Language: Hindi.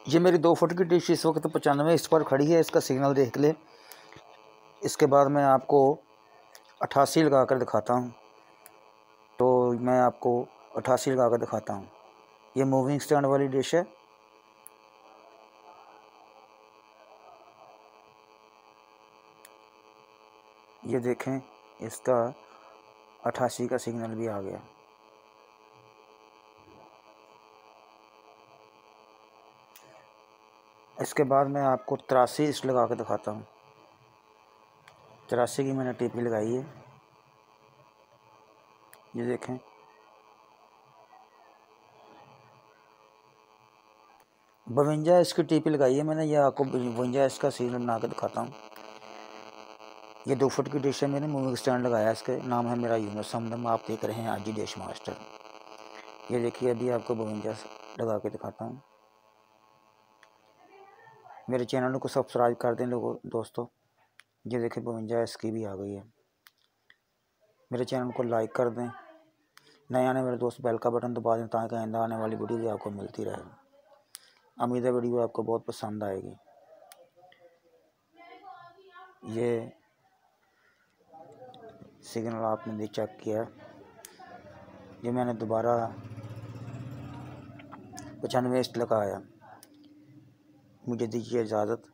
ये मेरी 2 फुट की डिश इस वक्त 95 इस पर खड़ी है। इसका सिग्नल देख ले। इसके बाद मैं आपको 88 लगा कर दिखाता हूँ। तो मैं आपको 88 लगा कर दिखाता हूँ। ये मूविंग स्टैंड वाली डिश है। ये देखें, इसका 88 का सिग्नल भी आ गया। इसके बाद मैं आपको 83 इस लगा कर दिखाता हूँ। 83 की मैंने टीपी लगाई है। ये देखें, बवंजा इसकी टीपी लगाई है मैंने। ये आपको 52 इसका सिग्नल बना कर दिखाता हूँ। ये 2 फुट की डिश है। मैंने मूविंग स्टैंड लगाया। इसका नाम है मेरा यूनुस हमदम। आप देख रहे हैं आजी डिश मास्टर। ये देखिए, अभी आपको 52 लगा के दिखाता हूँ। मेरे चैनल को सब्सक्राइब कर दें लोगों दोस्तों। ये देखिए, 52 इसकी भी आ गई है। मेरे चैनल को लाइक कर दें। नए आने वाले दोस्त बेल का बटन दबा दें ताकि आइंदा आने वाली वीडियो भी आपको मिलती रहे। उम्मीद है वीडियो आपको बहुत पसंद आएगी। ये सिग्नल आपने चेक किया। ये मैंने दोबारा 95 लगाया। मुझे दीजिए इजाज़त।